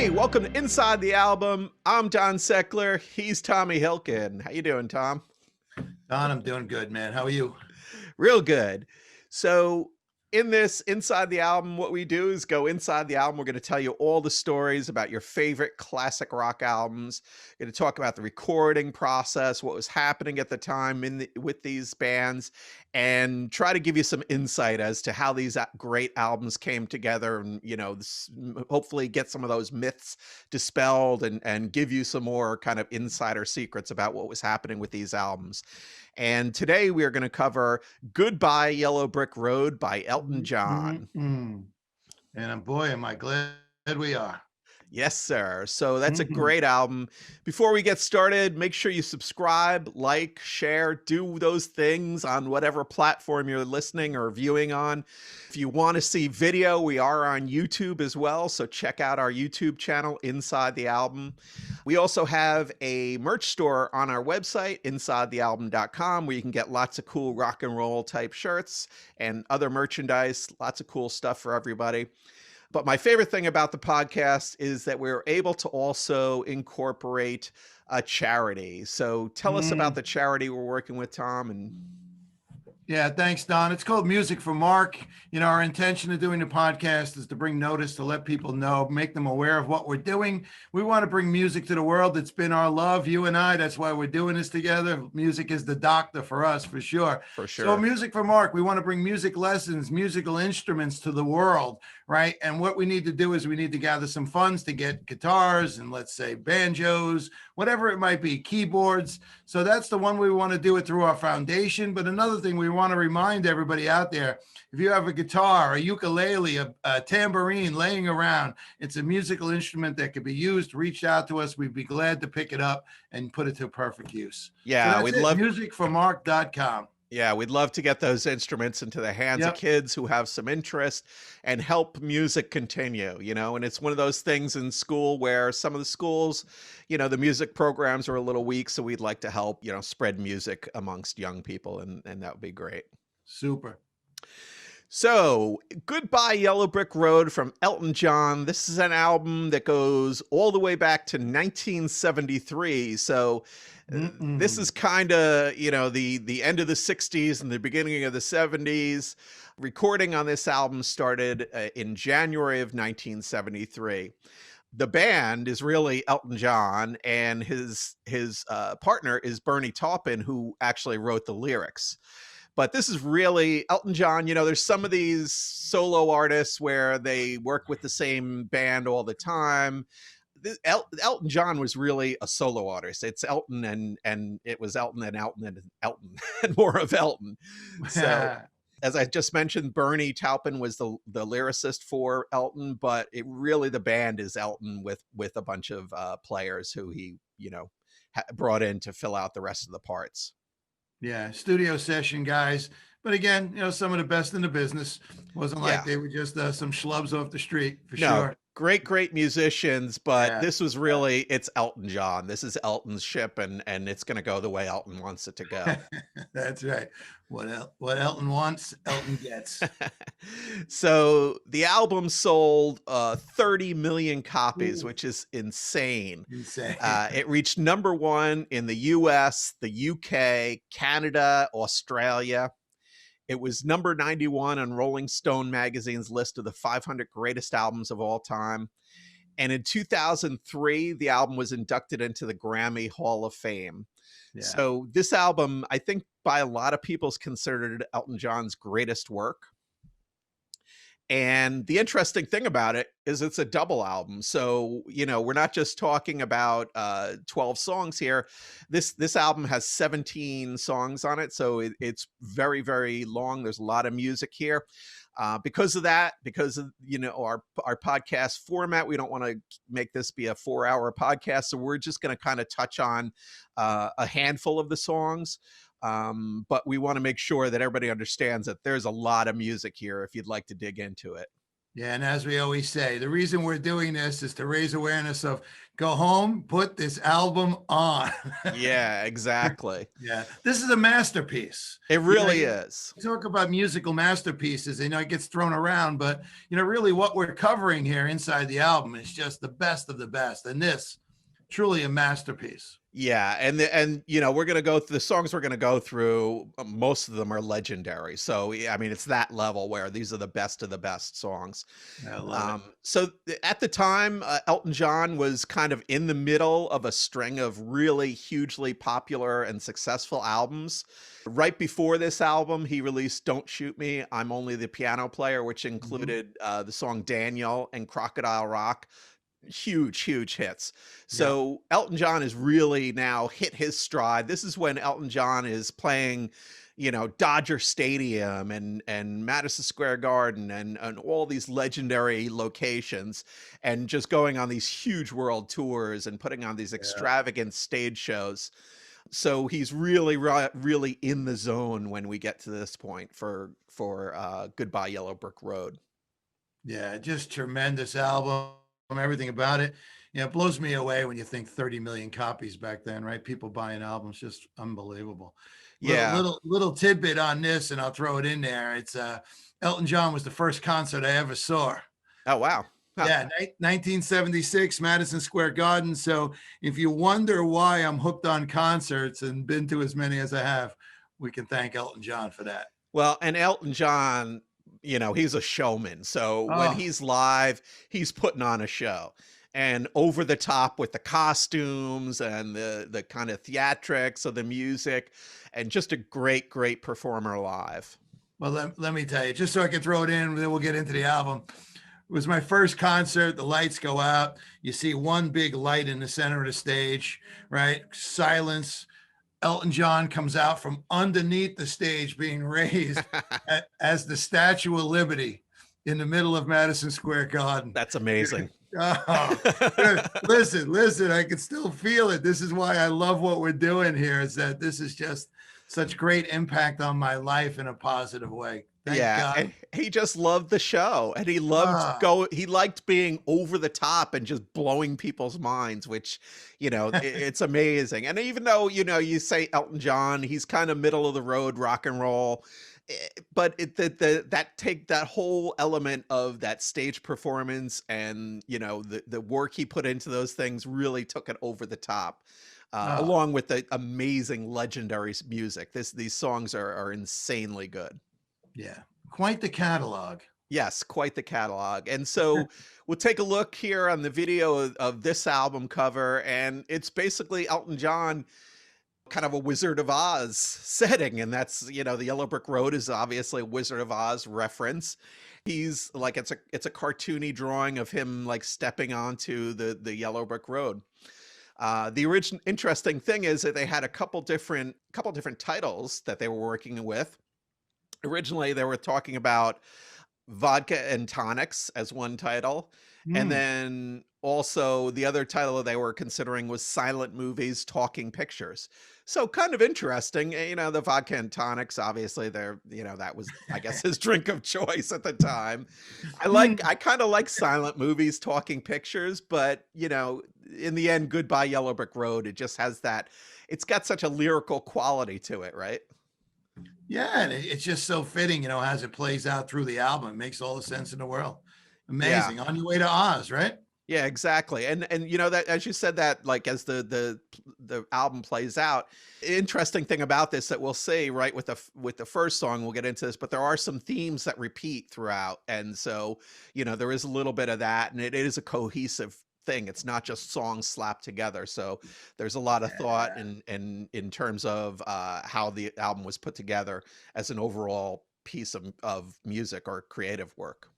Hey, welcome to Inside the Album. I'm Don Seckler. He's Tommy Hilkin. How you doing, Tom? Don, I'm doing good, man. How are you? Real good. So, in this Inside the Album, what we do is go inside the album. We're going to tell you all the stories about your favorite classic rock albums. We're going to talk about the recording process, what was happening at the time with these bands, and try to give you some insight as to how these great albums came together, and hopefully get some of those myths dispelled and give you some more kind of insider secrets about what was happening with these albums. And today we are going to cover Goodbye Yellow Brick Road by Elton John. Mm. Boy, am I glad we are. Yes, sir. So that's a Mhm. great album. Before we get started, make sure you subscribe, like, share, do those things on whatever platform you're listening or viewing on. If you want to see video, we are on YouTube as well. So check out our YouTube channel, Inside the Album. We also have a merch store on our website, insidethealbum.com, where you can get lots of cool rock and roll type shirts and other merchandise, lots of cool stuff for everybody. But my favorite thing about the podcast is that we're able to also incorporate a charity. So tell us about Mm. the charity we're working with, Tom. And Yeah, thanks, Don. It's called Music for Mark. Our intention of doing the podcast is to bring notice, to let people know, make them aware of what we're doing. We want to bring music to the world. It's been our love, you and I. That's why we're doing this together. Music is the doctor for us, for sure. for So, sure. Music for Mark, we want to bring music lessons, musical instruments to the world, right? And what we need to do is we need to gather some funds to get guitars and, let's say, banjos, whatever it might be, keyboards. So that's the one we want to do it through our foundation. But another thing we want to remind everybody out there, if you have a guitar, a ukulele, a tambourine laying around, it's a musical instrument that could be used. Reach out to us. We'd be glad to pick it up and put it to perfect use. So Yeah, that's we'd it, love musicformark.com. yeah, we'd love to get those instruments into the hands of Yep. kids who have some interest and help music continue. And it's one of those things in school where some of the schools, the music programs are a little weak, so we'd like to help, spread music amongst young people, and that would be great. Super. So, Goodbye Yellow Brick Road from Elton John. This is an album that goes all the way back to 1973. So, this is Mm-mm. kind of, the end of the 60s and the beginning of the 70s. Recording on this album started in January of 1973. The band is really Elton John, and his partner is Bernie Taupin, who actually wrote the lyrics. But this is really Elton John. There's some of these solo artists where they work with the same band all the time. Elton John was really a solo artist. It's Elton and it was Elton and Elton and Elton and more of Elton. So as I just mentioned, Bernie Taupin was the lyricist for Elton, but it really the band is Elton with a bunch of players who he brought in to fill out the rest of the parts. Yeah, studio session guys. But again, some of the best in the business. Wasn't like Yeah. they were just some schlubs off the street, for No, sure. great musicians, but Yeah, this was yeah. it's Elton John. This is Elton's ship, and it's gonna go the way Elton wants it to go. That's right. What Elton wants, Elton gets. So the album sold 30 million copies, Ooh, which is insane. insane. It reached number one in the US, the UK, Canada, Australia. It was number 91 on Rolling Stone magazine's list of the 500 greatest albums of all time. And in 2003, the album was inducted into the Grammy Hall of Fame. Yeah. So this album, I think by a lot of people is considered Elton John's greatest work. And the interesting thing about it is it's a double album. So, we're not just talking about 12 songs here. This album has 17 songs on it. So it's very, very long. There's a lot of music here. Because of that, because of our podcast format, we don't want to make this be a 4-hour podcast. So we're just going to kind of touch on a handful of the songs. But we want to make sure that everybody understands that there's a lot of music here if you'd like to dig into it. Yeah, and as we always say, the reason we're doing this is to raise awareness of go home, put this album on. Yeah, exactly. Yeah, this is a masterpiece. It really You is. talk about musical masterpieces, it gets thrown around, but really what we're covering here inside the album is just the best of the best. And this truly a masterpiece. Yeah, and we're gonna go through the songs we're gonna go through. Most of them are legendary, so yeah, I mean, it's that level where these are the best of the best songs. I love it. At the time, Elton John was kind of in the middle of a string of really hugely popular and successful albums. Right before this album, he released "Don't Shoot Me, I'm Only the Piano Player," which Mhm. included the song "Daniel" and "Crocodile Rock." Huge hits. Yep. So Elton John has really now hit his stride. This is when Elton John is playing, Dodger Stadium and Madison Square Garden and all these legendary locations, and just going on these huge world tours and putting on these Yeah. extravagant stage shows. So he's really really in the zone when we get to this point for Goodbye Yellow Brick Road. Yeah, just tremendous album, everything about it. It blows me away when you think 30 million copies back then, right? People buying albums, just unbelievable. Little Yeah. little little tidbit on this, and I'll throw it in there. It's Elton John was the first concert I ever saw. Oh wow. Huh. Yeah, 1976, Madison Square Garden. So if you wonder why I'm hooked on concerts and been to as many as I have, we can thank Elton John for that. Well, and Elton John, he's a showman. So when Oh, he's live, he's putting on a show. And over the top with the costumes and the kind of theatrics of the music, and just a great performer live. well, let me tell you, just so I can throw it in, then we'll get into the album. It was my first concert. The lights go out. You see one big light in the center of the stage, right? Silence. Elton John comes out from underneath the stage, being raised as the Statue of Liberty in the middle of Madison Square Garden. That's amazing. Oh, listen, I can still feel it. This is why I love what we're doing here, is that this is just such great impact on my life in a positive way. Thank Yeah, God. and he just loved the show, and Ah, he liked being over the top and just blowing people's minds, which, it's amazing. And even though, you say Elton John, he's kind of middle of the road rock and roll, but that whole element of that stage performance and, the work he put into those things really took it over the top. oh, Along with the amazing legendary music. These songs are insanely good. yeah. Quite the catalog. Yes, quite the catalog. And so we'll take a look here on the video of this album cover, and it's basically Elton John, kind of a Wizard of Oz setting. And that's, the Yellow Brick Road is obviously a Wizard of Oz reference. He's like, it's a cartoony drawing of him like stepping onto the Yellow Brick Road. The original interesting thing is that they had a couple different titles that they were working with. Originally, they were talking about Vodka and Tonics as one title, and Mm. then also the other title they were considering was Silent Movies, Talking Pictures. So kind of interesting, the Vodka and Tonics, obviously they're, that was, I guess, his drink of choice at the time. I kind of like Silent Movies, Talking Pictures, but, in the end, Goodbye Yellow Brick Road, it just has it's got such a lyrical quality to it, right? Yeah, and it's just so fitting, as it plays out through the album. It makes all the sense in the world. Yeah. Amazing. On your way to Oz, right? Yeah, exactly. And that, as you said, that like as the album plays out, interesting thing about this that we'll see right with the first song, we'll get into this, but there are some themes that repeat throughout. And so, there is a little bit of that, and it is a cohesive thing. It's not just songs slapped together. So there's a lot of thought in terms of how the album was put together as an overall piece of music or creative work.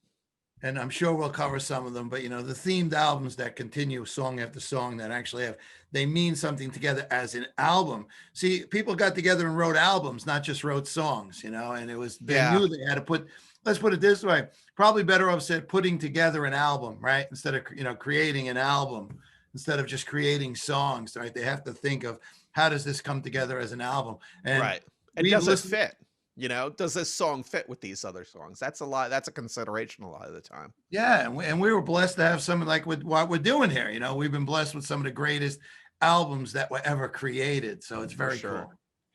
And I'm sure we'll cover some of them, but the themed albums that continue song after song that actually they mean something together as an album. See, people got together and wrote albums, not just wrote songs, and they Yeah. knew they had to let's put it this way, probably better off said putting together an album, right? Instead of, creating an album, instead of just creating songs, right? They have to think of how does this come together as an album? And Right. And we've does it listened. fit? You know, does this song fit with these other songs? That's a lot. That's a consideration a lot of the time. Yeah, and we were blessed to have something like with what we're doing here. You know, we've been blessed with some of the greatest albums that were ever created. So it's For very sure. cool.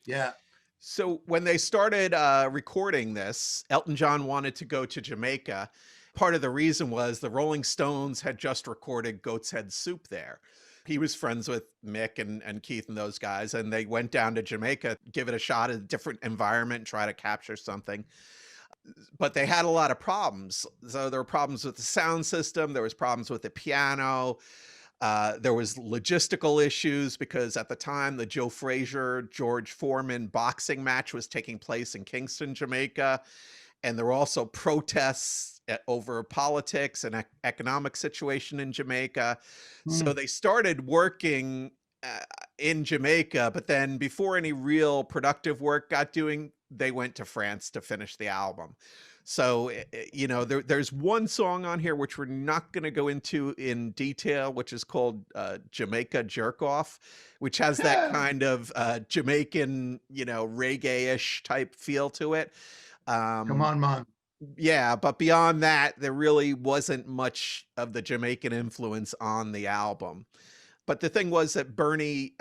Yeah. So when they started recording this, Elton John wanted to go to Jamaica. Part of the reason was the Rolling Stones had just recorded Goat's Head Soup there. He was friends with Mick and Keith and those guys, and they went down to Jamaica, give it a shot, a different environment, try to capture something. But they had a lot of problems. So there were problems with the sound system, there was problems with the piano, there was logistical issues because at the time the Joe Frazier George Foreman boxing match was taking place in Kingston, Jamaica, and there were also protests over politics and economic situation in Jamaica. So Hmm. they started working uh, in Jamaica, but then before any real productive work got doing, they went to France to finish the album. So, you know, there's one song on here which we're not going to go into in detail, which is called Jamaica Jerk Off, which has that kind of Jamaican, you know, reggae-ish type feel to it. Come Um, on, man. yeah, but beyond that, there really wasn't much of the Jamaican influence on the album. But the thing was that Bernie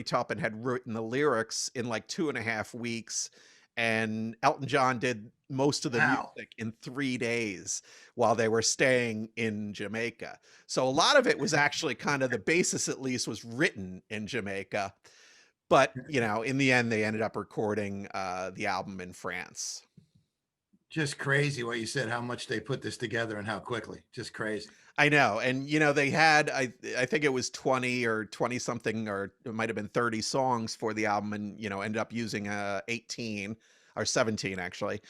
Taupin had written the lyrics in like 2.5 weeks, and Elton John did most of the Wow. music in 3 days while they were staying in Jamaica. So a lot of it was actually kind of the basis, at least, was written in Jamaica. But you know, in the end, they ended up recording the album in France. Just crazy what you said, how much they put this together and how quickly. Just crazy. I know. And you know, they had I think it was 20 or 20 something, or it might have been 30 songs for the album, and you know, ended up using 18 or 17 actually.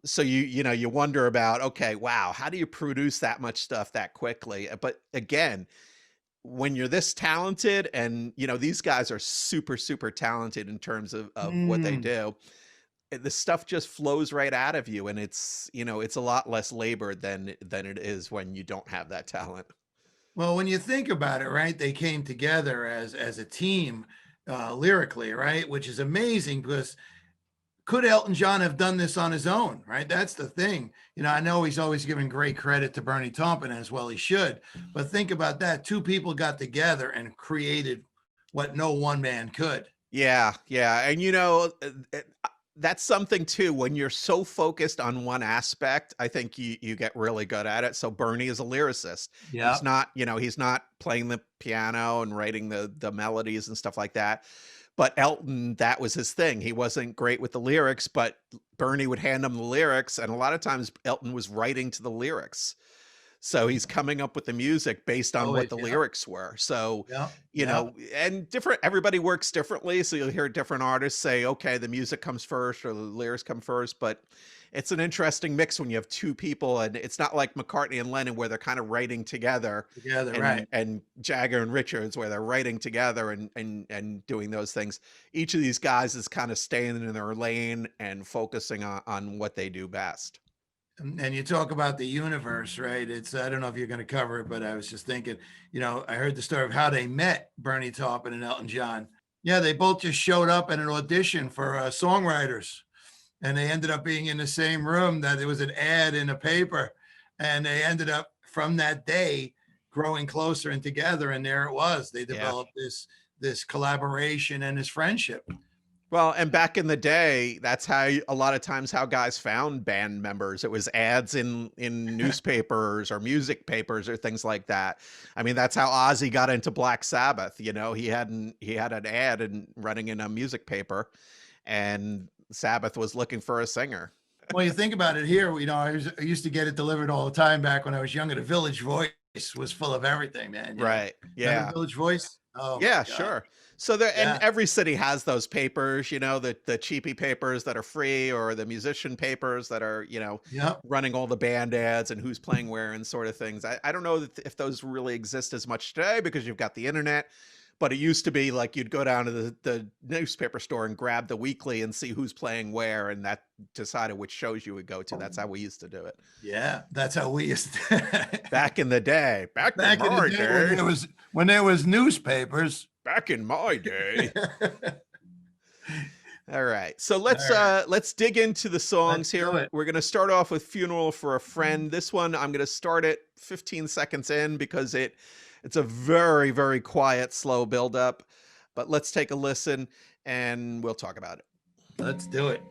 So you know, you wonder about, okay, wow, how do you produce that much stuff that quickly? But again, when you're this talented, and you know, these guys are super talented in terms of what they Mm. do, the stuff just flows right out of you, and it's, you know, it's a lot less labor than it is when you don't have that talent. Well, when you think about it, right, they came together as a team lyrically, right, which is amazing because could Elton John have done this on his own, right? That's the thing. You know, I know he's always given great credit to Bernie Taupin, as well he should, but think about that. Two people got together and created what no one man could. Yeah, and you know, that's something too. When you're so focused on one aspect, I think you get really good at it. So Bernie is a lyricist. He's Yeah. not, you know, he's not playing the piano and writing the melodies and stuff like that. But Elton, that was his thing. He wasn't great with the lyrics, but Bernie would hand him the lyrics, and a lot of times Elton was writing to the lyrics. So he's coming up with the music based on what Always. the Yeah. lyrics were. So, Yeah. you Yeah. know, and different, everybody works differently. So you'll hear different artists say, okay, the music comes first or the lyrics come first. But it's an interesting mix when you have two people, and it's not like McCartney and Lennon where they're kind of writing together, Together. Right. and Jagger and Richards where they're writing together and doing those things. Each of these guys is kind of staying in their lane and focusing on what they do best. And you talk about the universe, right? It's, I don't know if you're going to cover it, but I was just thinking, you know, I heard the story of how they met, Bernie Taupin and Elton John. Yeah, they both just showed up at an audition for songwriters, and they ended up being in the same room. That there was an ad in a paper, and they ended up from that day growing closer and together. And there it was. They Yeah. developed this collaboration and this friendship. Well, and back in the day, that's how a lot of times how guys found band members. It was ads in newspapers or music papers or things like that. I mean, that's how Ozzy got into Black Sabbath. You know, he had an ad and running in a music paper, and Sabbath was looking for a singer. Well, you think about it here, you know, I used to get it delivered all the time back when I was younger. The Village Voice was full of everything, man. You know, Right. remember Yeah. Village Voice? Oh my Yeah, God. sure. So there, and Yeah. every city has those papers, you know, the cheapy papers that are free, or the musician papers that are, you know, Yep. running all the band ads and who's playing where and sort of things. I don't know if those really exist as much today because you've got the internet, but it used to be like you'd go down to the newspaper store and grab the weekly and see who's playing where, and that decided which shows you would go to. That's how we used to do it Yeah. That's how we used to. back in the day. Back in Back in the my day when day. there was newspapers. Back in my day. All right. So All right, let's dig into the let's songs do here. it. We're going to start off with Funeral for a Friend. This one I'm going to start it 15 seconds in because it's a very very quiet slow build up. But let's take a listen and we'll talk about it. Let's do it.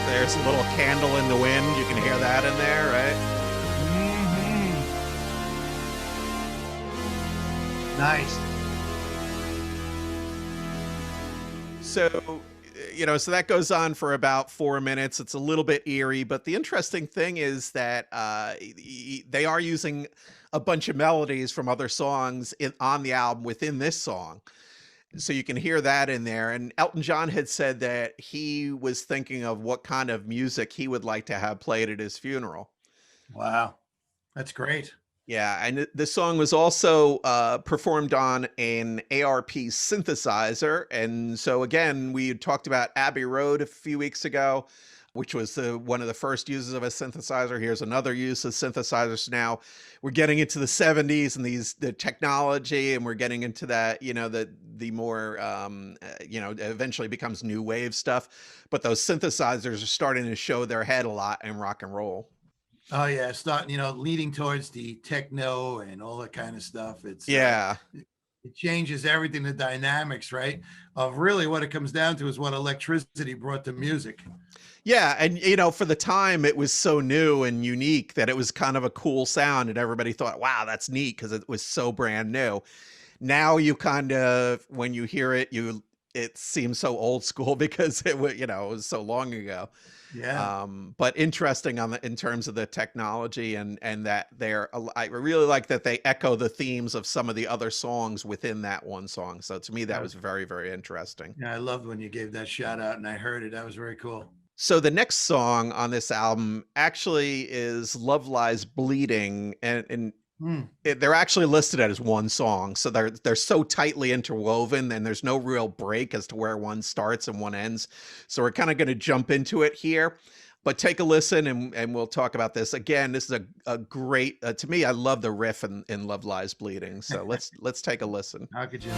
There's a little candle in the wind. You can hear that in there, right? Nice. So, so that goes on for about 4 minutes. It's a little bit eerie, but the interesting thing is that they are using a bunch of melodies from other songs on the album within this song. So you can hear that in there. And Elton John had said that he was thinking of what kind of music he would like to have played at his funeral. Wow, that's great. Yeah, and the song was also performed on an ARP synthesizer. And so again, we had talked about Abbey Road a few weeks ago, which was one of the first uses of a synthesizer. Here's another use of synthesizers. Now we're getting into the 70s and the technology, and we're getting into that, the more eventually becomes new wave stuff. But those synthesizers are starting to show their head a lot in rock and roll. Oh yeah, starting, leading towards the techno and all that kind of stuff. Yeah. It changes everything, the dynamics, right? Of really what it comes down to is what electricity brought to music. Yeah, and for the time it was so new and unique that it was kind of a cool sound and everybody thought, "Wow, that's neat," because it was so brand new. Now you kind of when you hear it, it seems so old school because it was so long ago. Yeah. But interesting in terms of the technology and that I really like that they echo the themes of some of the other songs within that one song. So to me, that was very, very interesting. Yeah, I loved when you gave that shout out and I heard it. That was very cool. So the next song on this album actually is Love Lies Bleeding, and they're actually listed as one song. So they're so tightly interwoven and there's no real break as to where one starts and one ends. So we're kind of going to jump into it here, but take a listen and we'll talk about this. Again, this is a great, to me, I love the riff in Love Lies Bleeding. So let's take a listen. How could you?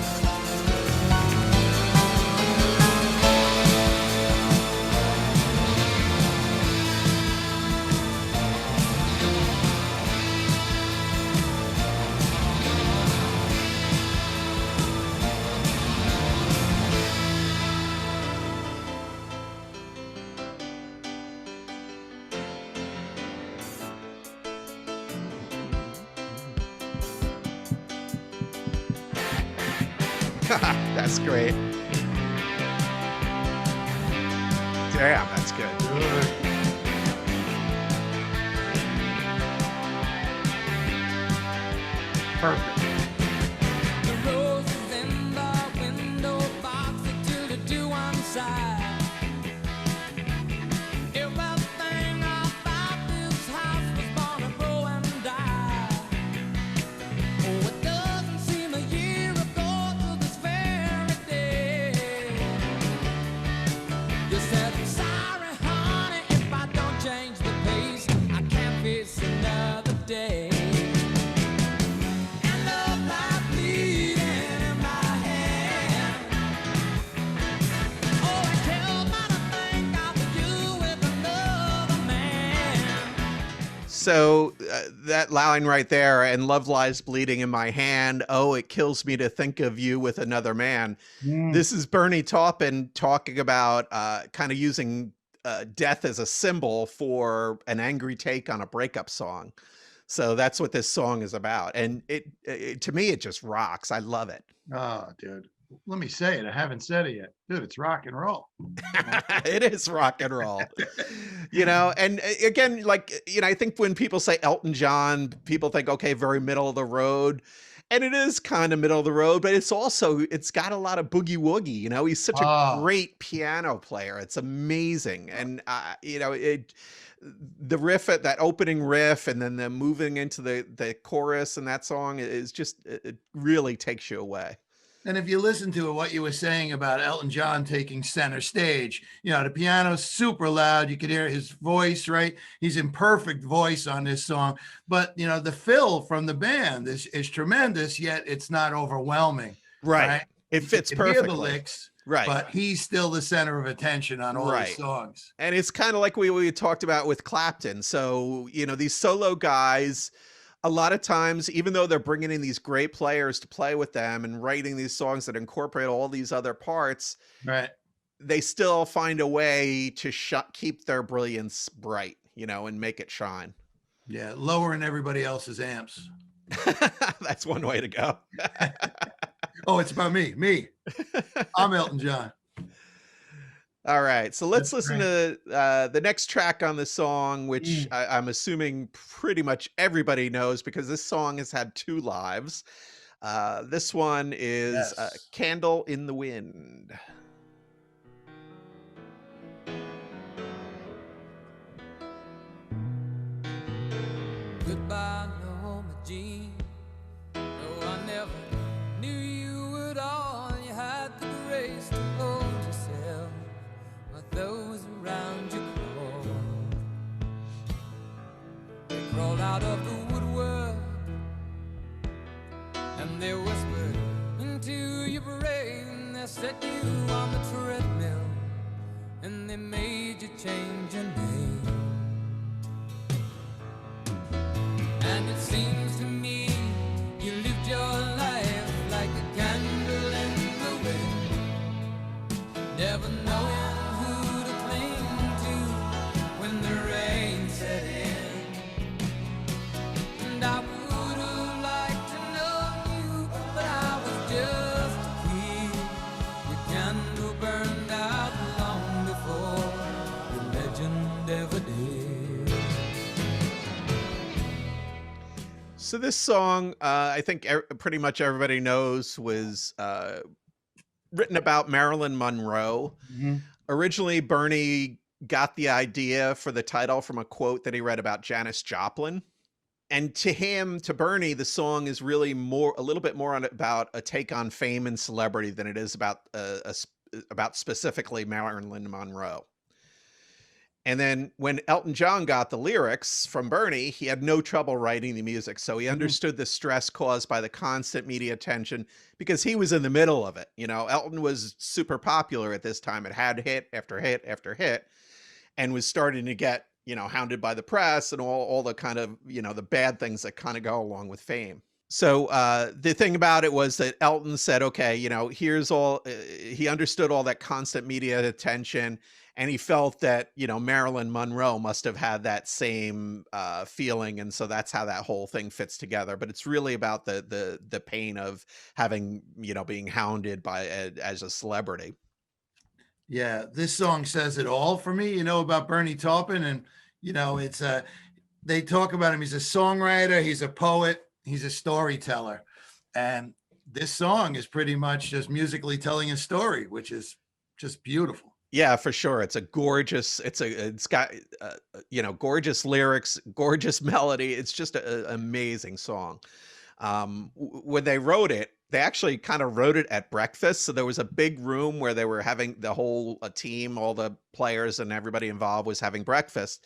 That's great. Damn, that's good. Perfect. The roses in the window box are tilted to one side. Everything about this house was born to grow and die. Oh, it doesn't seem a year ago to this very day. You said, I'm sorry, honey, if I don't change the pace, I can't face another day. And love like bleeding. So that line right there, and love lies bleeding in my hand. Oh, it kills me to think of you with another man. Mm. This is Bernie Taupin talking about kind of using death as a symbol for an angry take on a breakup song. So that's what this song is about. And it to me, it just rocks. I love it. Oh, dude. Let me say it. I haven't said it yet. Dude, it's rock and roll. It is rock and roll, and again, like, I think when people say Elton John, people think, okay, very middle of the road. And it is kind of middle of the road, but it's got a lot of boogie woogie. He's such a Oh, great piano player. It's amazing. And, the riff at that opening riff and then the moving into the chorus in that song is just, it really takes you away. and if you listen to what you were saying about Elton John taking center stage, the piano's super loud. You could hear his voice, right? He's in perfect voice on this song. But, the fill from the band is tremendous, yet it's not overwhelming. Right. It fits You can hear the perfectly. licks, Right. but he's still the center of attention on all his Right. songs. And it's kind of like we talked about with Clapton. So, these solo guys, a lot of times, even though they're bringing in these great players to play with them and writing these songs that incorporate all these other parts, Right. they still find a way to keep their brilliance bright, and make it shine. Yeah. Lowering everybody else's amps. That's one way to go. Oh, it's about me. Me. I'm Elton John. All right, so let's That's listen to the next track on the song, which I'm assuming pretty much everybody knows because this song has had 2 lives. This one is Yes. Candle in the Wind. Goodbye, Norma Jean. No, I never knew you at all. You had the grace to hold yourself, but those around you crawled. They crawled out of the woodwork, and they whispered into your brain. They set you on the treadmill, and they made you change your name. And it seems to me you lived your life like a candle in the wind, never knowing who to cling to when the rain set in. And I would have liked to know you, but I was just a kid. Your candle burned out long before the legend ever did. So this song, I think pretty much everybody knows, was written about Marilyn Monroe. Mhm. Originally, Bernie got the idea for the title from a quote that he read about Janis Joplin. And to Bernie, the song is really a little bit more about a take on fame and celebrity than it is about about specifically Marilyn Monroe. And then when Elton John got the lyrics from Bernie, he had no trouble writing the music. So he understood the stress caused by the constant media attention because he was in the middle of it. Elton was super popular at this time. It had hit after hit after hit and was starting to get, hounded by the press and all the kind of, the bad things that kind of go along with fame. So the thing about it was that Elton said, okay, here's all, he understood all that constant media attention. And he felt that, Marilyn Monroe must have had that same feeling. And so that's how that whole thing fits together. But it's really about the pain of having, being hounded as a celebrity. Yeah, this song says it all for me, about Bernie Taupin. And, it's they talk about him. He's a songwriter, he's a poet, he's a storyteller. And this song is pretty much just musically telling a story, which is just beautiful. Yeah, for sure. It's got gorgeous lyrics, gorgeous melody. It's just an amazing song. When they wrote it, they actually kind of wrote it at breakfast. So there was a big room where they were having the whole team, all the players and everybody involved was having breakfast.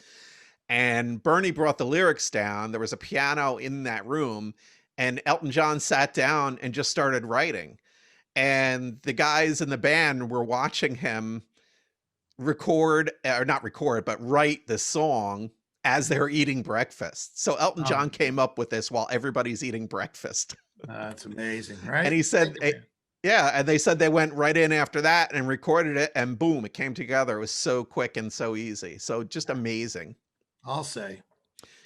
And Bernie brought the lyrics down. There was a piano in that room, and Elton John sat down and just started writing. And the guys in the band were watching him write the song as they were eating breakfast. So Elton Oh, John came up with this while everybody's eating breakfast. that's amazing, And right? he Think said, of it. yeah, and they said they went right in after that and recorded it, and boom, it came together. It was so quick and so easy. So just amazing. I'll say.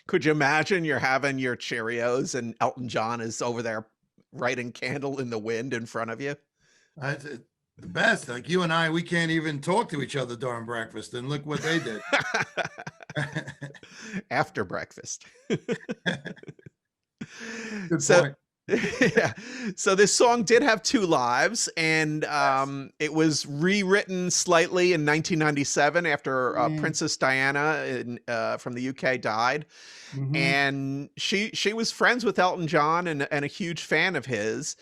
Could you imagine you're having your Cheerios and Elton John is over there writing Candle in the Wind in front of you? That's the best. Like you and I, we can't even talk to each other during breakfast, and look what they did. After breakfast. Good So point. yeah. So this song did have two lives, and Yes. it was rewritten slightly in 1997 after Mm, Princess Diana from the UK died, mhm. and she was friends with Elton John and a huge fan of his.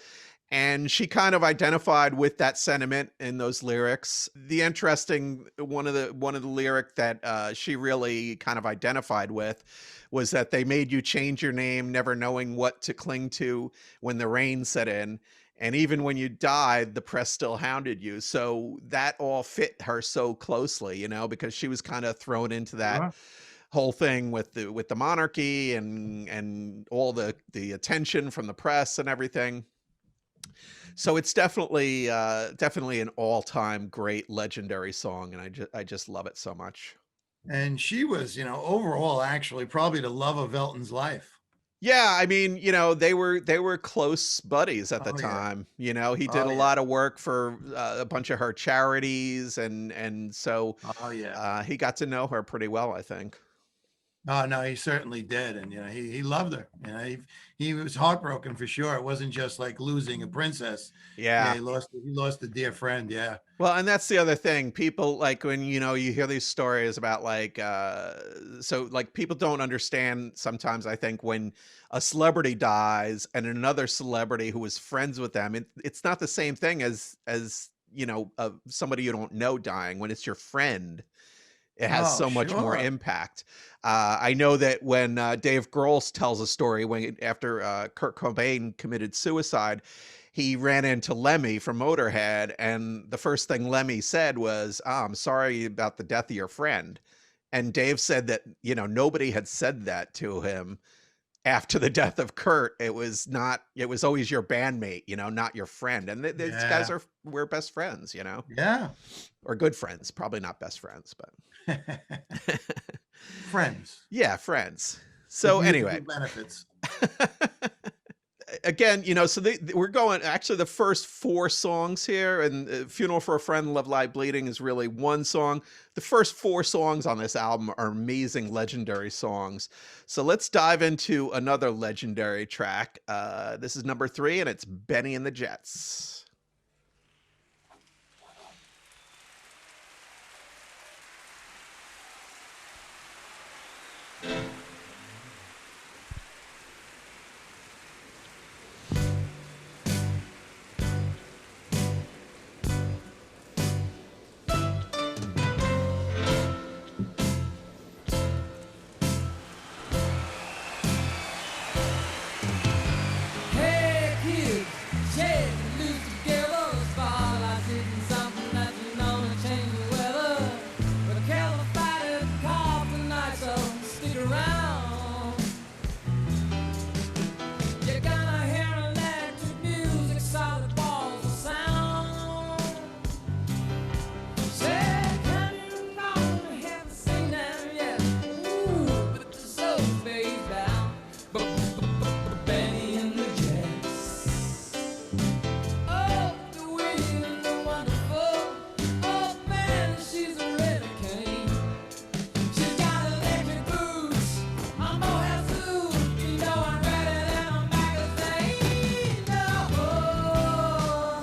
And she kind of identified with that sentiment in those lyrics. The interesting one of the lyric that she really kind of identified with was that they made you change your name, never knowing what to cling to when the rain set in. And even when you died, the press still hounded you. So that all fit her so closely, because she was kind of thrown into that Sure. whole thing with the monarchy and all the attention from the press and everything. So it's definitely an all-time great legendary song, and I just love it so much. And she was, overall, actually, probably the love of Elton's life. Yeah, I mean, they were close buddies at the Oh yeah. time. He did Oh a yeah. lot of work for a bunch of her charities, and so Oh yeah. he got to know her pretty well, I think. Oh no, he certainly did, and he loved her. He was heartbroken for sure. It wasn't just like losing a princess. Yeah, Yeah. he lost a dear friend. Yeah. Well, and that's the other thing. People like when you hear these stories about like so like people don't understand sometimes I think when a celebrity dies and another celebrity who was friends with them, it's not the same thing as somebody you don't know dying. When it's your friend, it has Oh so much more sure. impact. I know that when Dave Grohl tells a story when after Kurt Cobain committed suicide, he ran into Lemmy from Motorhead, and the first thing Lemmy said was, I'm sorry about the death of your friend. And Dave said that, nobody had said that to him after the death of Kurt. It was always your bandmate, not your friend. And these guys Yeah. we're best friends, Yeah. or good friends, probably not best friends, but Friends yeah, friends. with So musical anyway, benefits. again, so we're going actually the first four songs here, and Funeral for a Friend, Love Lie Bleeding is really one song. The first four songs on this album are amazing, legendary songs. So let's dive into another legendary track. This is number 3, and it's Benny and the Jets. Hey kids, shake and loose together. The spotlight's hitting something that's known to change the weather. But a calified call tonight, so stick around. You're gonna hear electric music, solid balls of sound. Say, can you know you haven't seen them yet? Ooh, but the soul fades down. Benny and the Jets. Oh, the wind and the wonderful. Oh, Benny, she's a red cane. She's got electric boots. I'm Mohead suit. You know I'm redder than a magazine. Oh,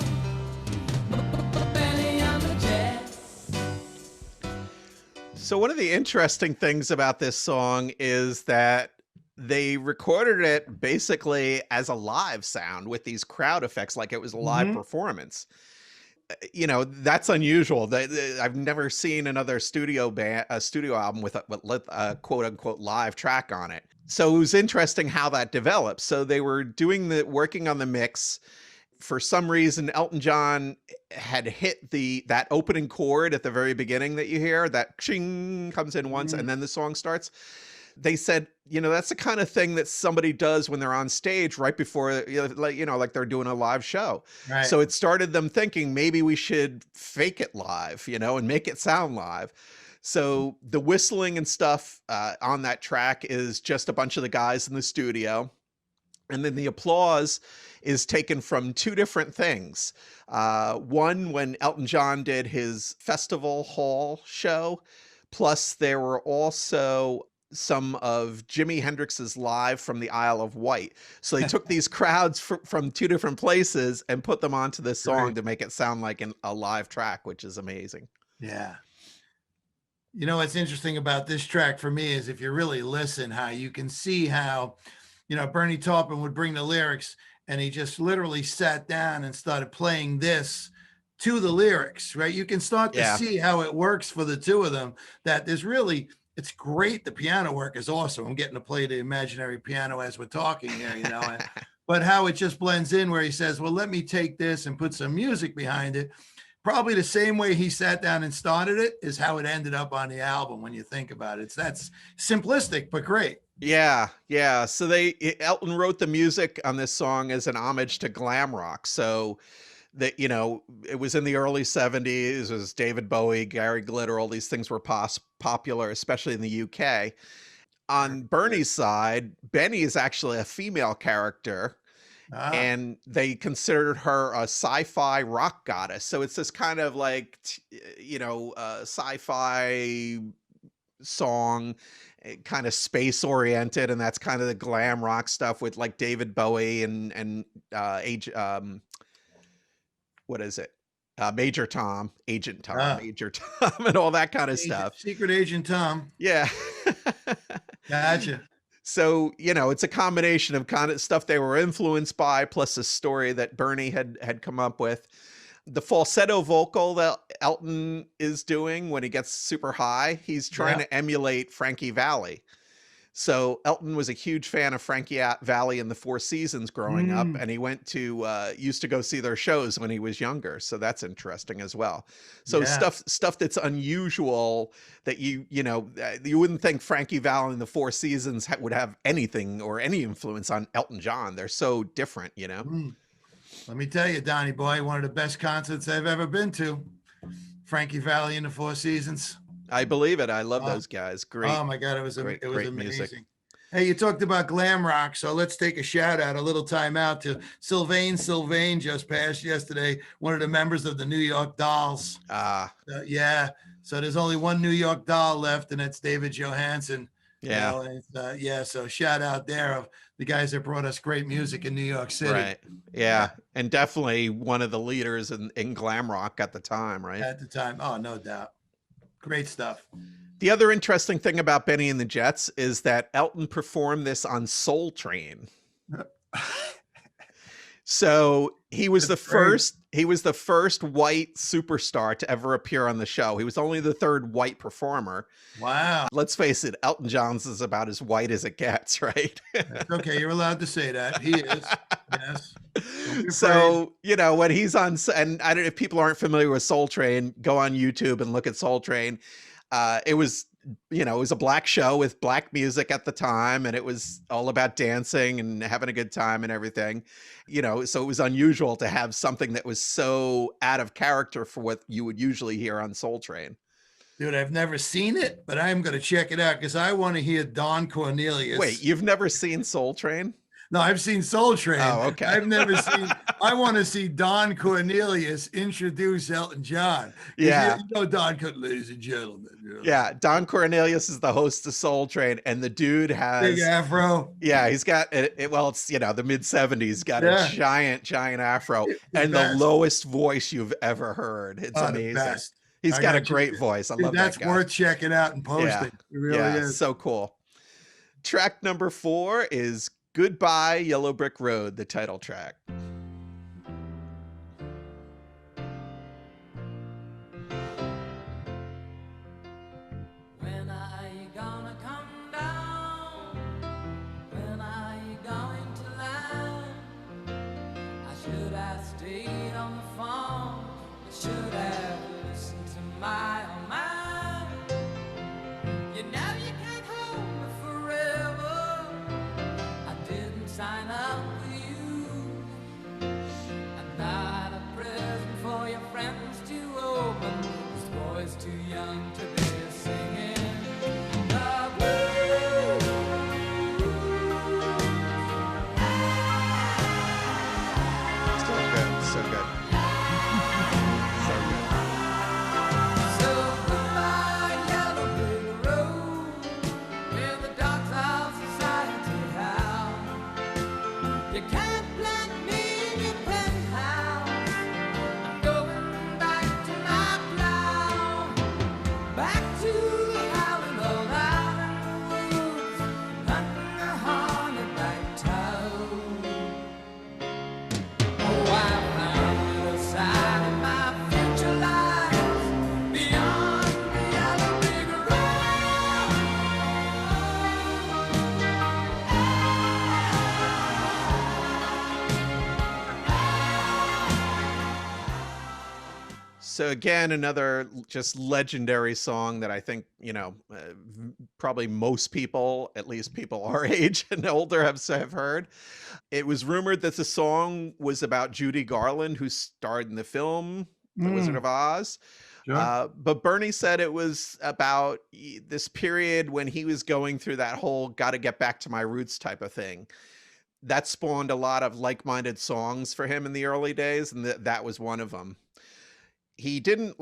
Benny and the Jets. So one of the interesting things about this song is that they recorded it basically as a live sound with these crowd effects, like it was a live Hmm. performance. That's unusual. I've never seen another studio album with a quote unquote live track on it. So it was interesting how that developed. So they were working on the mix. For some reason, Elton John had hit that opening chord at the very beginning that you hear. That ching comes in once, and then the song starts. they said, that's the kind of thing that somebody does when they're on stage right before, like they're doing a live show. Right. So it started them thinking maybe we should fake it live, and make it sound live. So the whistling and stuff on that track is just a bunch of the guys in the studio. And then the applause is taken from two different things. One, when Elton John did his festival hall show, plus there were also some of Jimi Hendrix's live from the Isle of Wight. So they took these crowds from two different places and put them onto this song to make it sound like a live track, which is amazing. Yeah. What's interesting about this track for me is if you really listen, how you can see how, Bernie Taupin would bring the lyrics and he just literally sat down and started playing this to the lyrics, right? You can start to see how it works for the two of them, that there's really, it's great. The piano work is awesome. I'm getting to play the imaginary piano as we're talking here, but how it just blends in where he says, well, let me take this and put some music behind it. Probably the same way he sat down and started it is how it ended up on the album when you think about it. That's simplistic, but great. Yeah. So Elton wrote the music on this song as an homage to glam rock. So that, it was in the early 70s. It was David Bowie, Gary Glitter, all these things were popular, especially in the UK. On Bernie's side, Bennie is actually a female character. And they considered her a sci-fi rock goddess. So it's this kind of like, sci-fi song, kind of space oriented. And that's kind of the glam rock stuff with like David Bowie and what is it? Agent Tom, Major Tom, and all that kind of stuff. Secret Agent Tom. Yeah. Gotcha. So, it's a combination of kind of stuff they were influenced by, plus a story that Bernie had come up with. The falsetto vocal that Elton is doing when he gets super high, he's trying to emulate Frankie Valli. So Elton was a huge fan of Frankie Valli and the Four Seasons growing up, and he went to used to go see their shows when he was younger. So that's interesting as well. So stuff that's unusual that you wouldn't think Frankie Valli and the Four Seasons would have anything or any influence on Elton John. They're so different, Let me tell you, Donnie boy, one of the best concerts I've ever been to. Frankie Valli and the Four Seasons. I believe it. I love those guys. Great. Oh my God, it was great amazing. Music. Hey, you talked about glam rock, so let's take a shout out, a little time out to Sylvain. Sylvain just passed yesterday, one of the members of the New York Dolls. Yeah. So there's only one New York Doll left, and that's David Johansen. Yeah. So shout out there of the guys that brought us great music in New York City. Right. Yeah. And definitely one of the leaders in glam rock at the time, right? At the time. Oh, no doubt. Great stuff. The other interesting thing about Bennie and the Jets is that Elton performed this on Soul Train. So he was the first white superstar to ever appear on the show. He was only the third white performer. Wow. Let's face it, Elton John's is about as white as it gets, right? Okay, you're allowed to say that. He is. Yes. So, when he's on, and I don't know if people aren't familiar with Soul Train, go on YouTube and look at Soul Train. It was a black show with black music at the time, and it was all about dancing and having a good time and everything, so it was unusual to have something that was so out of character for what you would usually hear on Soul Train. Dude, I've never seen it, but I'm going to check it out because I want to hear Don Cornelius. Wait, you've never seen Soul Train? No, I've seen Soul Train. Oh, okay. I've never seen. I want to see Don Cornelius introduce Elton John. Yeah. Don, ladies and gentlemen. Yeah, Don Cornelius is the host of Soul Train, and the dude has big afro. Yeah, he's got well, it's the mid 70s, got a giant afro and the lowest voice you've ever heard. It's amazing. He's got a great voice. I love that guy. That's worth checking out and posting. Yeah. It really is. So cool. Track number 4 is Goodbye Yellow Brick Road, the title track. When are you gonna come down? When are you going to land? I should have stayed on the phone. I should have listened to my own mind. You know you can't hold me forever. seem to be singing the blues. So good, so good. So good. So goodbye, yellow brick road, where the dogs of society howl. You can't plant me in your penthouse. I'm going back to my plow, back to the howling old island woods, hunting the hornetback toad. Oh, I found a side of my future lies beyond the yellow brick road. So again, another just legendary song that I think, probably most people, at least people our age and older, have heard. It was rumored that the song was about Judy Garland, who starred in the film The Wizard of Oz. Sure. But Bernie said it was about this period when he was going through that whole "got to get back to my roots" type of thing. That spawned a lot of like-minded songs for him in the early days, and that was one of them. He didn't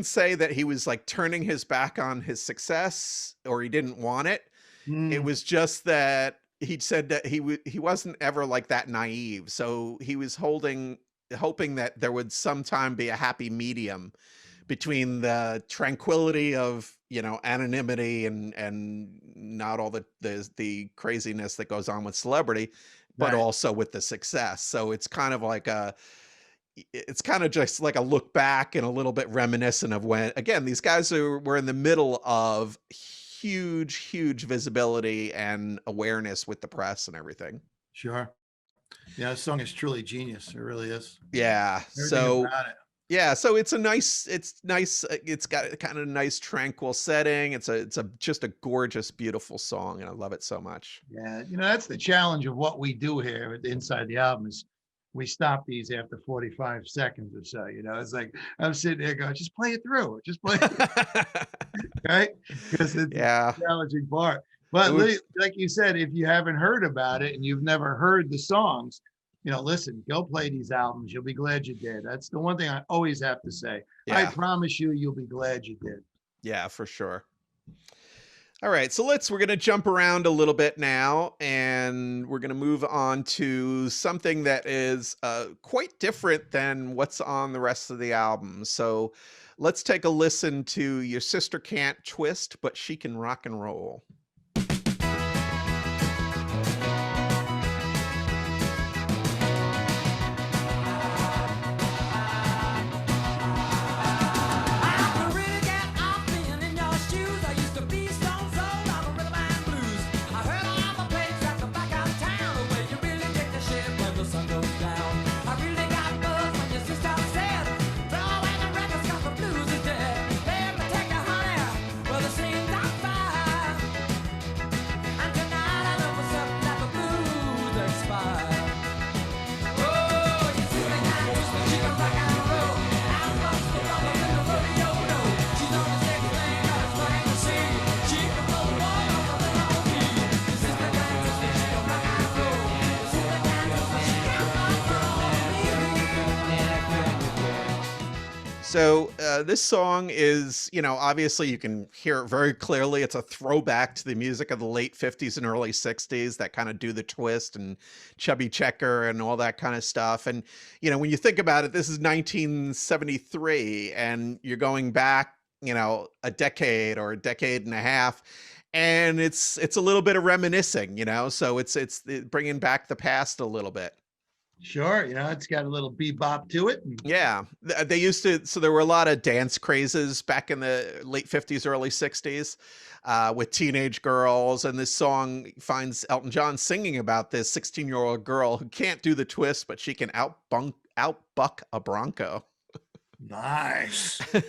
say that he was like turning his back on his success or he didn't want it. It Mm, was just that he said that he wasn't ever like that naive. So he was hoping that there would sometime be a happy medium between the tranquility of, anonymity and not all the craziness that goes on with celebrity, but right. also with the success. So it's kind of just like a look back and a little bit reminiscent of when, again, these guys were in the middle of huge visibility and awareness with the press and everything. Sure. Yeah, this song is truly genius. It really is. Yeah. Everything So about it. yeah, so it's nice. It's got a kind of nice tranquil setting. It's just a gorgeous, beautiful song, and I love it so much. Yeah, that's the challenge of what we do here at inside the album is we stop these after 45 seconds or so. It's like I'm sitting there going, just play it through, right? Because it's Yeah. the challenging part. But like you said, if you haven't heard about it and you've never heard the songs, listen, go play these albums. You'll be glad you did. That's the one thing I always have to say. I Yeah. promise you'll be glad you did. Yeah, for sure. All right, so we're going to jump around a little bit now, and we're going to move on to something that is quite different than what's on the rest of the album. So let's take a listen to Your Sister Can't Twist, But She Can Rock and Roll. I can really get off being in your shoes. I used to be stone sold on the rhythm and blues. I heard all the plays at the back of town, where you really take the shit when the sun goes down. I really got buzz when your sister said, throw away the records 'cause the blues is dead. Let me take you, honey, where the scene's on fire. And tonight I know for certain that the blues expire. Oh, your sister can't twist, but she can rock and roll. I'm lost the rubber in the rodeo, no. She's on the same thing, got us plain to see. She can roll the ball on the rhythm beat. Your sister can't twist, but she can rock and roll. Your sister can't twist, but she can rock and roll. So this song is, obviously you can hear it very clearly. It's a throwback to the music of the late 50s and early 60s that kind of do the twist and Chubby Checker and all that kind of stuff. And, when you think about it, this is 1973 and you're going back, a decade or a decade and a half. And it's a little bit of reminiscing, so it's bringing back the past a little bit. Sure. It's got a little bebop to it. Yeah, they used to. So there were a lot of dance crazes back in the late 50s, early 60s with teenage girls. And this song finds Elton John singing about this 16-year-old girl who can't do the twist, but she can outbuck a Bronco. Nice. The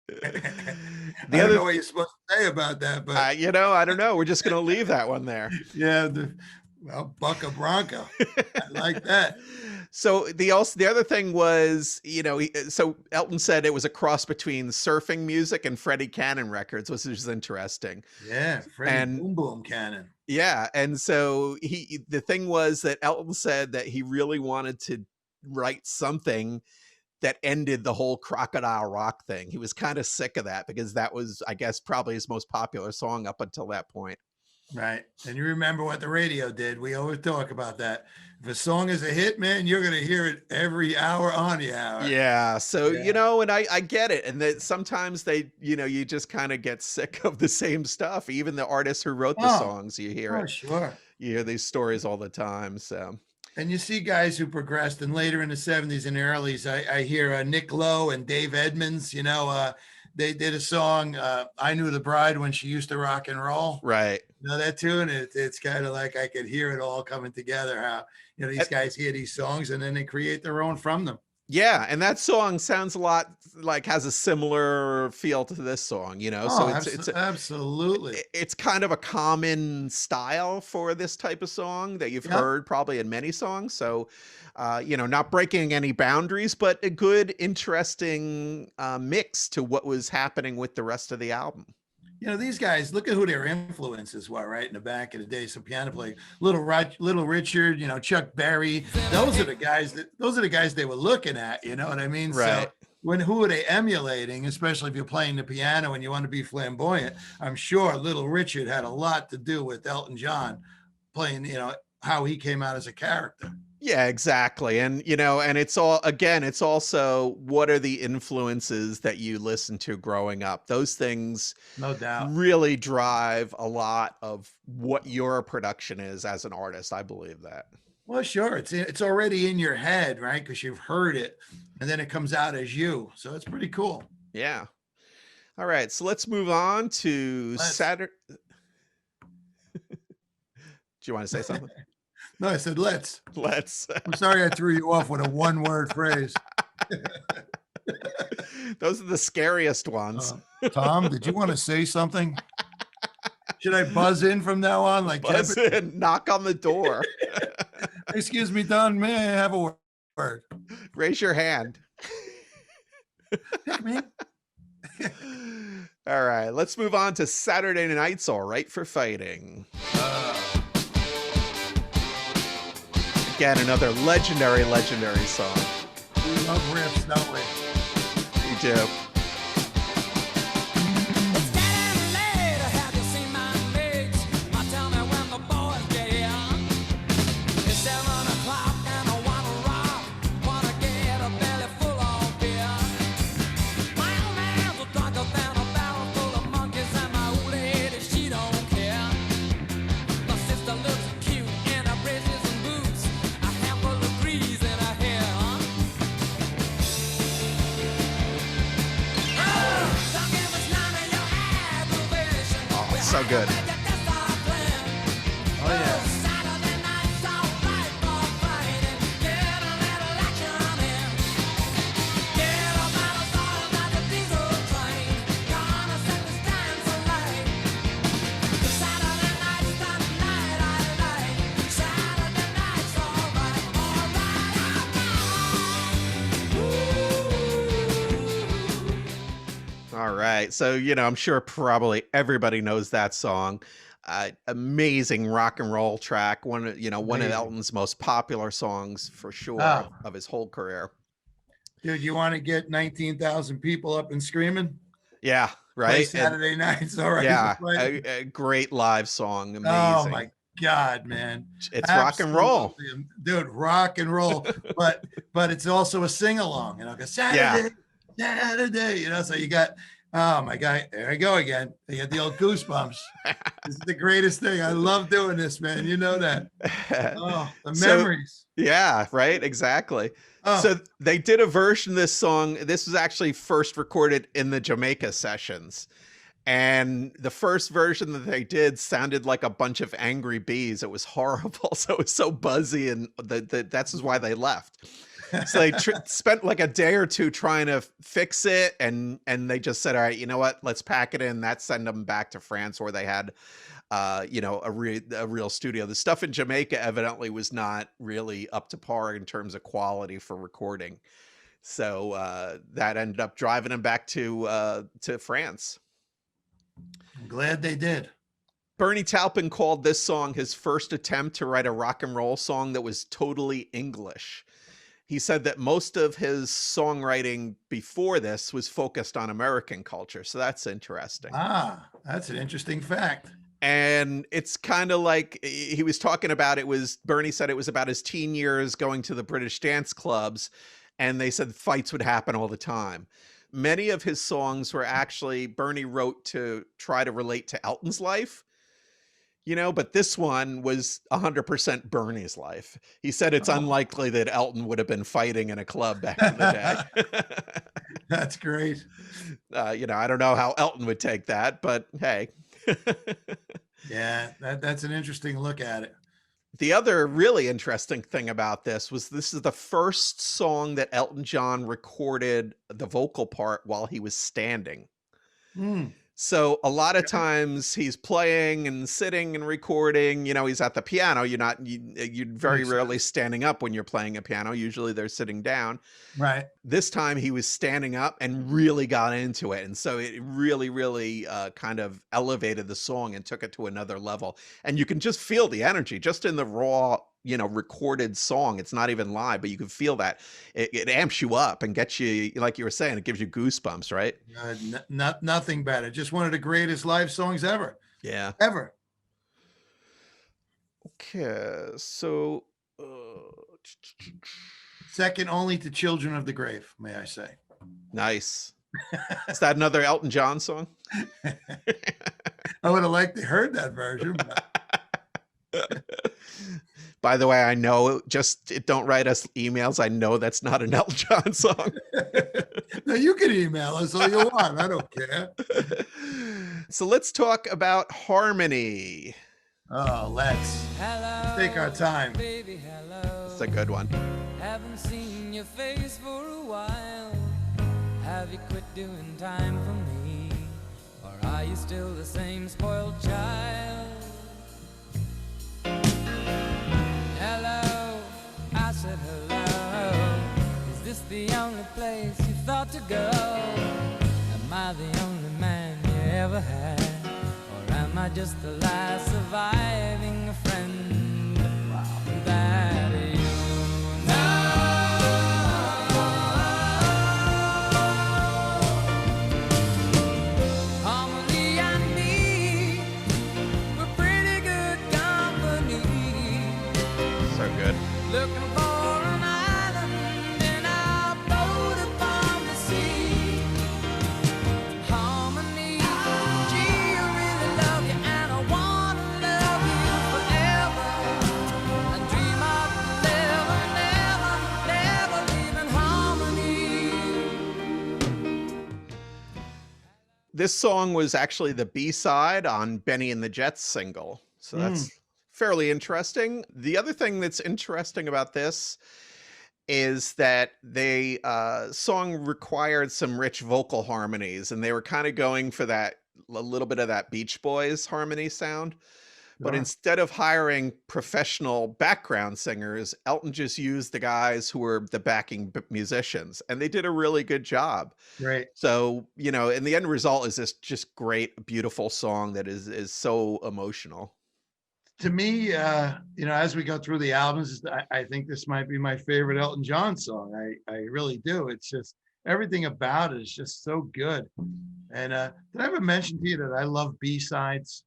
I don't other, know what you're supposed to say about that, but I don't know. We're just going to leave that one there. yeah, well, buck a Bronco. I like that. So the other thing was, so Elton said it was a cross between surfing music and Freddie Cannon records, which is interesting. Yeah, Freddie And Boom Boom Cannon. yeah, and so the thing was that Elton said that he really wanted to write something that ended the whole crocodile rock thing. He was kind of sick of that because that was, I guess, probably his most popular song up until that point. Right. And you remember what the radio did. We always talk about that. If a song is a hit, man, you're going to hear it every hour on the hour. Yeah. So, Yeah. and I get it. And that sometimes you just kind of get sick of the same stuff. Even the artists who wrote the Oh, songs, you hear oh, it. sure. You hear these stories all the time. So, And you see guys who progressed, and later in the 70s and earlys, I hear Nick Lowe and Dave Edmonds, they did a song, I Knew the Bride When She Used to Rock and Roll. right. You know that tune? It's kind of like I could hear it all coming together, how, these guys hear these songs and then they create their own from them. Yeah, and that song sounds a lot like has a similar feel to this song, So Oh, it's absolutely. it's kind of a common style for this type of song that you've Yeah. heard probably in many songs. So, not breaking any boundaries, but a good, interesting mix to what was happening with the rest of the album. These guys, look at who their influences were, right? In the back of the day, some piano playing, Little Richard, Chuck Berry. Those are the guys they were looking at. You know what I mean? Right. So who are they emulating? Especially if you're playing the piano and you want to be flamboyant. I'm sure Little Richard had a lot to do with Elton John playing. How he came out as a character. Yeah, exactly. And, and it's also what are the influences that you listen to growing up? Those things No doubt. really drive a lot of what your production is as an artist. I believe that. Well, sure. It's already in your head, right? Because you've heard it and then it comes out as you. So it's pretty cool. Yeah. All right. So let's move on to Saturday. Do you want to say something? No, I said, let's. I'm sorry I threw you off with a one-word phrase. Those are the scariest ones. Tom, did you want to say something? Should I buzz in from now on? Like buzz in, knock on the door. Excuse me, Don, may I have a word? Raise your hand. Pick me. All right, let's move on to Saturday Night's All Right for Fighting. Again, another legendary song. We love riffs, don't we? We do. It's getting late. Have you seen my mates? Tell me when the boys get here. It's 7 o'clock and I wanna rock. Wanna get a belly full of beer. My old man's a drunker than a barrel full of monkeys, and my old lady, she don't care. My sister looks cute in her braces and boots. A handful of grease in her hair. Oh, so good. Oh, yeah. All right. So, I'm sure probably everybody knows that song. Amazing rock and roll track. One of Amazing. Elton's most popular songs for sure Oh. of his whole career. Dude, you want to get 19,000 people up and screaming? Yeah. Play Right. Saturday nights. All right. Yeah. A great live song. Amazing. Oh my God, man. It's rock and roll. Absolutely. Dude, rock and roll. but it's also a sing-along, 'cause Saturday, so you got, oh my God, there I go again. You got the old goosebumps. This is the greatest thing. I love doing this, man. You know that. Oh, the memories. Yeah, right. Exactly. Oh. So they did a version of this song. This was actually first recorded in the Jamaica sessions. And the first version that they did sounded like a bunch of angry bees. It was horrible. So it was so buzzy, and that's why they left. So they spent like a day or two trying to fix it, and they just said, all right, you know what? Let's pack it in. That sent them back to France, where they had a real studio. The stuff in Jamaica evidently was not really up to par in terms of quality for recording. So that ended up driving him back to France. I'm glad they did. Bernie Taupin called this song his first attempt to write a rock and roll song that was totally English. He said that most of his songwriting before this was focused on American culture. So that's interesting. Ah, that's an interesting fact. And it's kind of like he was talking about, Bernie said it was about his teen years going to the British dance clubs. And they said fights would happen all the time. Many of his songs were actually Bernie wrote to try to relate to Elton's life. But this one was 100% Bernie's life. He said it's unlikely that Elton would have been fighting in a club back in the day. That's great. I don't know how Elton would take that, but hey. Yeah, that's an interesting look at it. The other really interesting thing about this is the first song that Elton John recorded the vocal part while he was standing. Mm. So a lot of times he's playing and sitting and recording, he's at the piano. You're very rarely standing up when you're playing a piano. Usually they're sitting down. Right. This time he was standing up and really got into it. And so it really, really kind of elevated the song and took it to another level. And you can just feel the energy just in the raw, recorded song. It's not even live, but you can feel that it amps you up and gets you, like you were saying, it gives you goosebumps, right? Nothing better. Just one of the greatest live songs ever. Yeah. Ever. Okay. So, second only to Children of the Grave, may I say. Nice. Is that another Elton John song? I would have liked to heard that version. By the way, I know, don't write us emails. I know that's not an Elton John song. No, you can email us all you want. I don't care. So let's talk about harmony. Oh, let's take our time. Baby, hello. It's a good one. Haven't seen your face for a while. Have you quit doing time for me? Or are you still the same spoiled child? Hello, I said hello. Is this the only place you thought to go? Am I the only man you ever had? Or am I just the last surviving friend that you know? Harmony and me, we're pretty good company. So good. Looking for an island in our boat upon the sea. Harmony, gee, I really love you and I wanna love you forever. I dream of never, never, never leaving harmony. This song was actually the B-side on Bennie and the Jets single. So that's fairly interesting. The other thing that's interesting about this is that they song required some rich vocal harmonies, and they were kind of going for a little bit of that Beach Boys harmony sound. But Sure. instead of hiring professional background singers, Elton just used the guys who were the backing musicians, and they did a really good job. Great. So, and the end result is this just great, beautiful song that is so emotional. To me, as we go through the albums, I think this might be my favorite Elton John song. I really do. It's just everything about it is just so good. And did I ever mention to you that I love B-sides?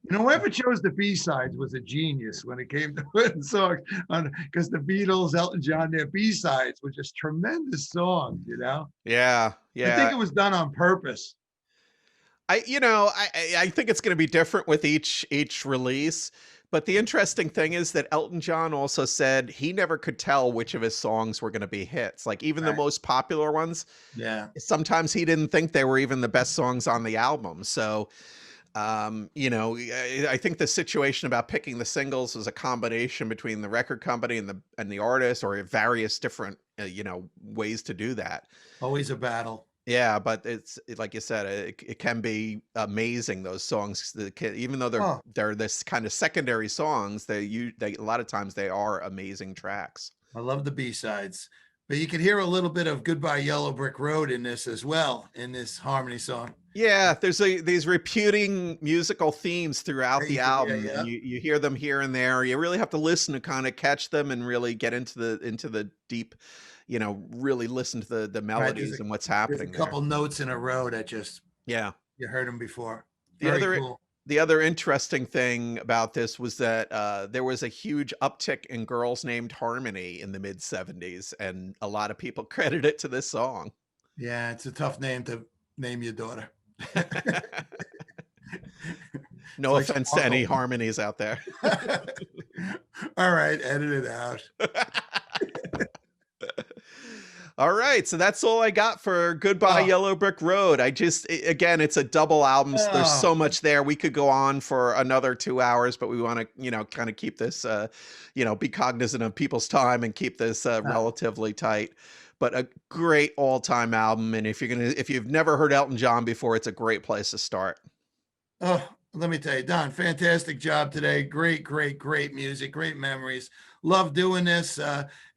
Whoever chose the B-sides was a genius when it came to putting songs on, because the Beatles, Elton John, their B-sides were just tremendous songs, Yeah, I think it was done on purpose. I think it's going to be different with each release. But the interesting thing is that Elton John also said he never could tell which of his songs were going to be hits. Like even the Right. most popular ones, Yeah. sometimes he didn't think they were even the best songs on the album. So, I think the situation about picking the singles was a combination between the record company and the artist, or various different, ways to do that. Always a battle. Yeah, but like you said, it can be amazing, those songs. Even though Oh, they're this kind of secondary songs, they a lot of times they are amazing tracks. I love the B-sides. But you can hear a little bit of Goodbye Yellow Brick Road in this as well, in this harmony song. Yeah, there's these repeating musical themes throughout the Yeah, album, and yeah. you hear them here and there. You really have to listen to kind of catch them and really get into the deep, really listen to the Right. melodies and what's There's a happening there. couple notes in a row that just Yeah. you heard them before. The Very other cool. the other interesting thing about this was that there was a huge uptick in girls named Harmony in the mid '70s, and a lot of people credit it to this song. Yeah, it's a tough name to name your daughter. It's No like offense to any Sparkle. harmonies out there. All right, edit it out. All right, so that's all I got for Goodbye Oh, Yellow Brick Road. Again, it's a double album. So there's oh, so much there. We could go on for another 2 hours, but we want to, kind of keep this, be cognizant of people's time and keep this oh, relatively tight. But a great all-time album, and if you've never heard Elton John before, it's a great place to start. oh, let me tell you, Don, fantastic job today. Great, great, great music, great memories. Love doing this.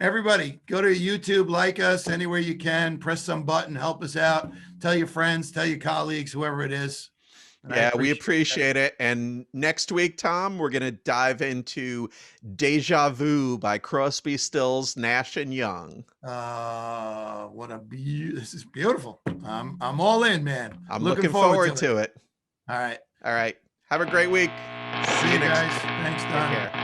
Everybody, go to YouTube, like us anywhere you can, press some button, help us out. Tell your friends, tell your colleagues, whoever it is. And I Yeah, we appreciate that. appreciate it. And next week, Tom, we're going to dive into Deja Vu by Crosby, Stills, Nash and Young. This is beautiful. I'm all in, man. I'm looking forward to it. All right. All right. Have a great week. See See you you next. guys. Thanks, Take Don. care.